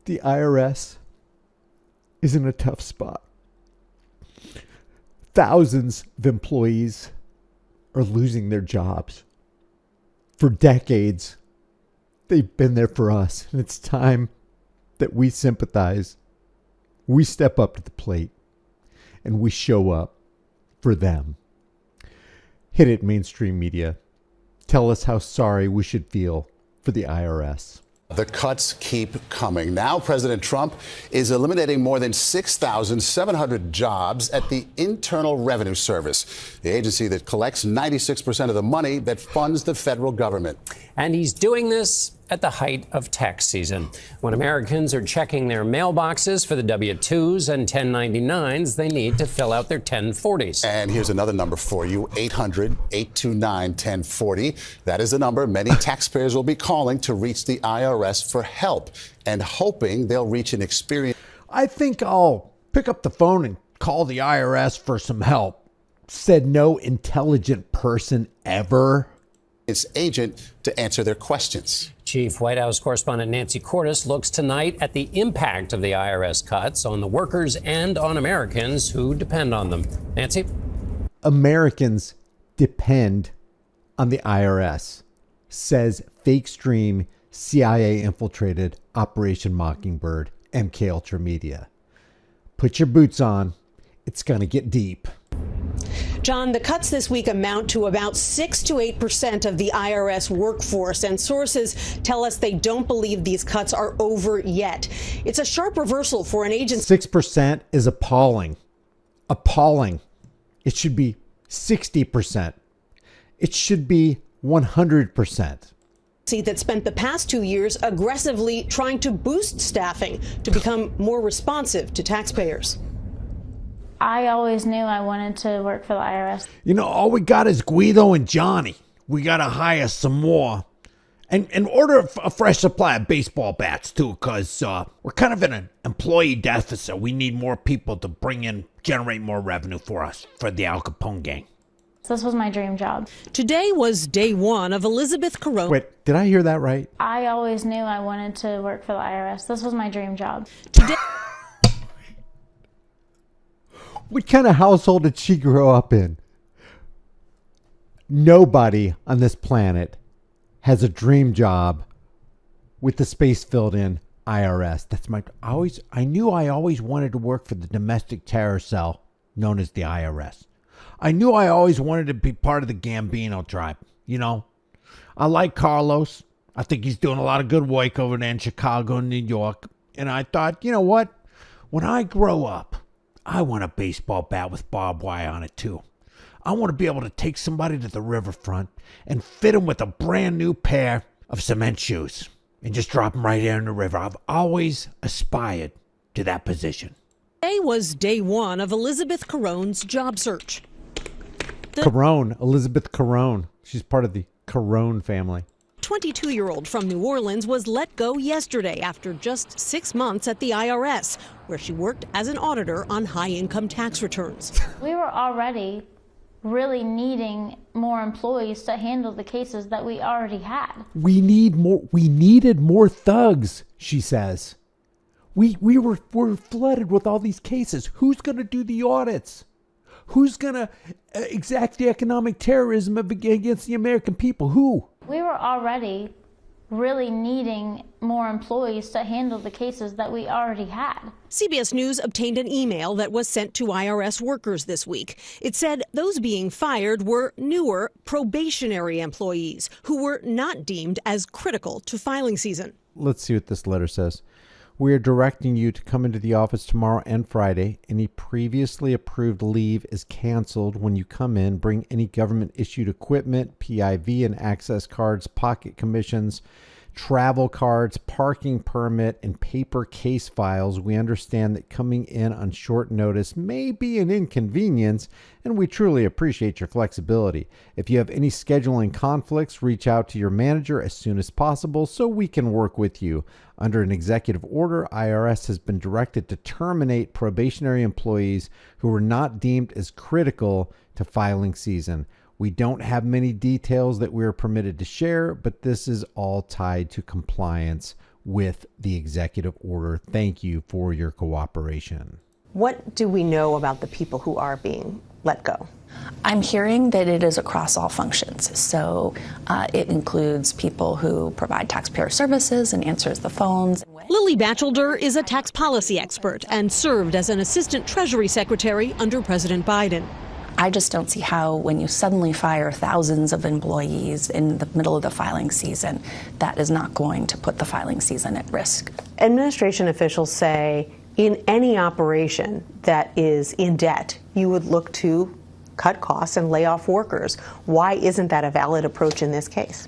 The IRS is in a tough spot. Thousands of employees are losing their jobs. For decades, they've been there for us, and it's time that we sympathize. We step up to the plate, and we show up for them. Hit it, mainstream media. Tell us how sorry we should feel for the IRS. The cuts keep coming. Now, President Trump is eliminating more than 6,700 jobs at the Internal Revenue Service, the agency that collects 96% of the money that funds the federal government. And he's doing this at the height of tax season, when Americans are checking their mailboxes for the W-2s and 1099s they need to fill out their 1040s. And here's another number for you, 800-829-1040. That is the number many taxpayers will be calling to reach the IRS for help and hoping they'll reach an experience. I think I'll pick up the phone and call the IRS for some help, said no intelligent person ever. Its agent to answer their questions. Chief White House correspondent Nancy Cordes looks tonight at the impact of the IRS cuts on the workers and on Americans who depend on them. Nancy? Americans depend on the IRS, says fake stream CIA infiltrated Operation Mockingbird, MK Ultra Media. Put your boots on. It's going to get deep. John, the cuts this week amount to about 6 to 8% of the IRS workforce, and sources tell us they don't believe these cuts are over yet. It's a sharp reversal for an agency. 6% is appalling. Appalling. It should be 60%. It should be 100%. That spent the past 2 years aggressively trying to boost staffing to become more responsive to taxpayers. I always knew I wanted to work for the IRS. You know, all we got is Guido and Johnny. We got to hire some more. And order a fresh supply of baseball bats, too, because we're kind of in an employee deficit. We need more people to generate more revenue for us, for the Al Capone gang. This was my dream job. Today was day one of Elizabeth Corona. Wait, did I hear that right? I always knew I wanted to work for the IRS. This was my dream job. Today. What kind of household did she grow up in? Nobody on this planet has a dream job with the space filled in IRS. I knew I always wanted to work for the domestic terror cell known as the IRS. I knew I always wanted to be part of the Gambino tribe. You know, I like Carlos. I think he's doing a lot of good work over there in Chicago and New York. And I thought, you know what? When I grow up, I want a baseball bat with barbed wire on it, too. I want to be able to take somebody to the riverfront and fit them with a brand new pair of cement shoes and just drop them right there in the river. I've always aspired to that position. Today was day one of Elizabeth Corone's job search. Elizabeth Corone. She's part of the Corone family. 22-year-old from New Orleans was let go yesterday after just 6 months at the IRS, where she worked as an auditor on high-income tax returns. We were already really needing more employees to handle the cases that we already had. We needed more thugs, she says. We're flooded with all these cases. Who's going to do the audits? Who's going to exact the economic terrorism against the American people? Who? We were already really needing more employees to handle the cases that we already had. CBS News obtained an email that was sent to IRS workers this week. It said those being fired were newer probationary employees who were not deemed as critical to filing season. Let's see what this letter says. We are directing you to come into the office tomorrow and Friday. Any previously approved leave is canceled when you come in. Bring any government-issued equipment, PIV and access cards, pocket commissions, travel cards, parking permit, and paper case files. We understand that coming in on short notice may be an inconvenience, and we truly appreciate your flexibility. If you have any scheduling conflicts, reach out to your manager as soon as possible so we can work with you. Under an executive order, IRS has been directed to terminate probationary employees who were not deemed as critical to filing season. We don't have many details that we are permitted to share, but this is all tied to compliance with the executive order. Thank you for your cooperation. What do we know about the people who are being let go? I'm hearing that it is across all functions. So it includes people who provide taxpayer services and answers the phones. Lily Batchelder is a tax policy expert and served as an assistant Treasury secretary under President Biden. I just don't see how, when you suddenly fire thousands of employees in the middle of the filing season, that is not going to put the filing season at risk. Administration officials say in any operation that is in debt, you would look to cut costs and lay off workers. Why isn't that a valid approach in this case?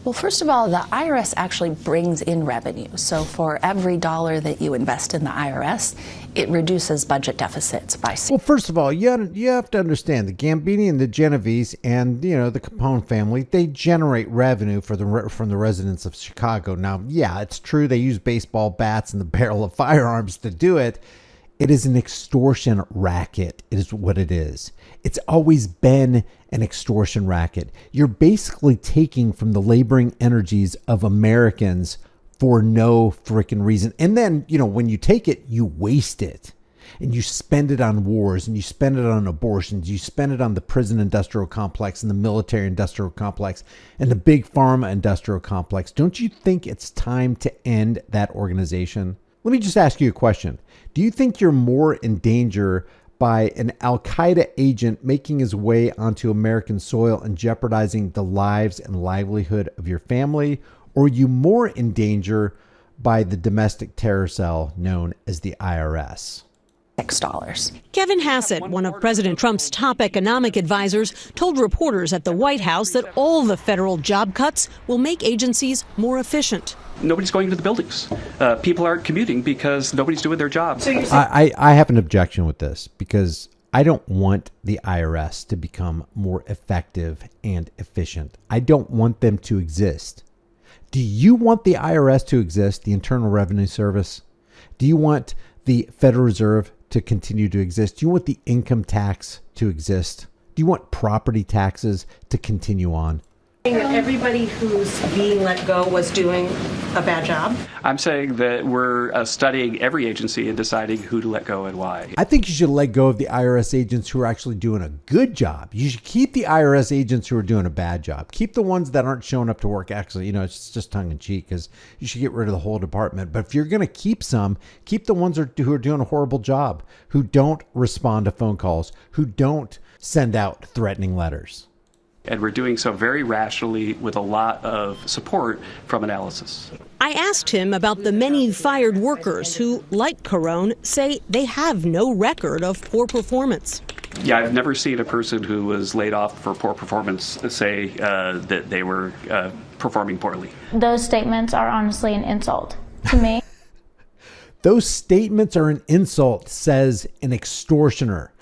Well, first of all, the IRS actually brings in revenue. So for every dollar that you invest in the IRS, it reduces budget deficits by. Well, first of all, you have to understand the Gambini and the Genovese and, the Capone family, they generate revenue from the residents of Chicago. Now, yeah, it's true they use baseball bats and the barrel of firearms to do it. It is an extortion racket, is what it is. It's always been an extortion racket. You're basically taking from the laboring energies of Americans for no freaking reason. And then, when you take it, you waste it. And you spend it on wars, and you spend it on abortions. You spend it on the prison industrial complex and the military industrial complex and the big pharma industrial complex. Don't you think it's time to end that organization? Let me just ask you a question. Do you think you're more in danger by an Al-Qaeda agent making his way onto American soil and jeopardizing the lives and livelihood of your family? Or are you more in danger by the domestic terror cell known as the IRS? $6. Kevin Hassett, one of President Trump's top economic advisors, told reporters at the White House that all the federal job cuts will make agencies more efficient. Nobody's going to the buildings. People aren't commuting because nobody's doing their job. I have an objection with this because I don't want the IRS to become more effective and efficient. I don't want them to exist. Do you want the IRS to exist, the Internal Revenue Service? Do you want the Federal Reserve to continue to exist? Do you want the income tax to exist? Do you want property taxes to continue on? Everybody who's being let go was doing a bad job? I'm saying that we're studying every agency and deciding who to let go and why. I think you should let go of the IRS agents who are actually doing a good job. You should keep the IRS agents who are doing a bad job. Keep the ones that aren't showing up to work. Actually, it's just tongue in cheek because you should get rid of the whole department. But if you're going to keep some, keep the ones who are doing a horrible job, who don't respond to phone calls, who don't send out threatening letters. And we're doing so very rationally with a lot of support from analysis. I asked him about the many fired workers who, like Carone, say they have no record of poor performance. Yeah, I've never seen a person who was laid off for poor performance say that they were performing poorly. Those statements are honestly an insult to me. Those statements are an insult, says an extortioner.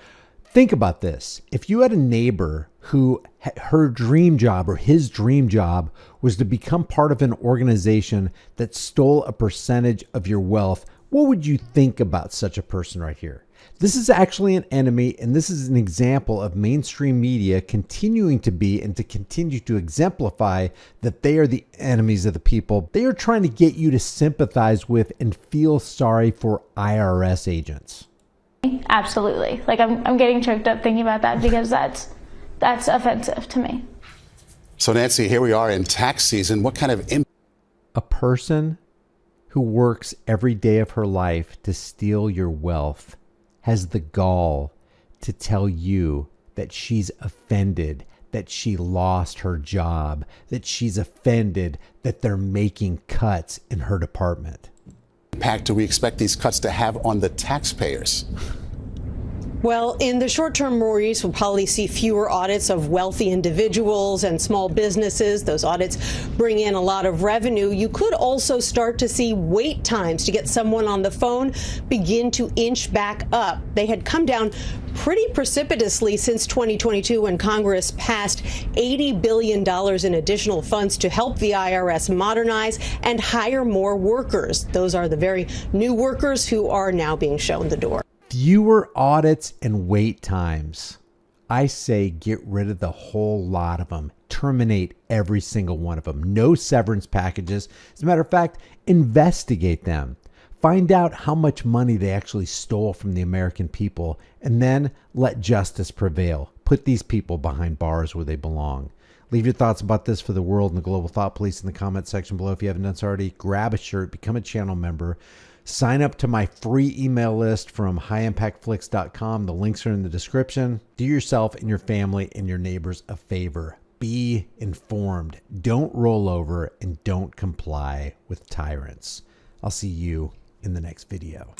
Think about this. If you had a neighbor who her dream job or his dream job was to become part of an organization that stole a percentage of your wealth, what would you think about such a person right here? This is actually an enemy, and this is an example of mainstream media continuing to be and to continue to exemplify that they are the enemies of the people. They are trying to get you to sympathize with and feel sorry for IRS agents. Absolutely. I'm getting choked up thinking about that because that's offensive to me. So Nancy, here we are in tax season. What kind of a person who works every day of her life to steal your wealth has the gall to tell you that she's offended, that she lost her job, that she's offended that they're making cuts in her department? impact do we expect these cuts to have on the taxpayers? Well, in the short term, Maurice, we'll probably see fewer audits of wealthy individuals and small businesses. Those audits bring in a lot of revenue. You could also start to see wait times to get someone on the phone begin to inch back up. They had come down pretty precipitously since 2022 when Congress passed $80 billion in additional funds to help the IRS modernize and hire more workers. Those are the very new workers who are now being shown the door. Fewer audits and wait times. I say get rid of the whole lot of them. terminate every single one of them. No severance packages. As a matter of fact, investigate them. Find out how much money they actually stole from the American people, and then let justice prevail. Put these people behind bars where they belong. Leave your thoughts about this for the world and the Global Thought Police in the comment section below. If you haven't done so already, grab a shirt, become a channel member, sign up to my free email list from highimpactflix.com. The links are in the description. Do yourself and your family and your neighbors a favor. Be informed. Don't roll over and don't comply with tyrants. I'll see you in the next video.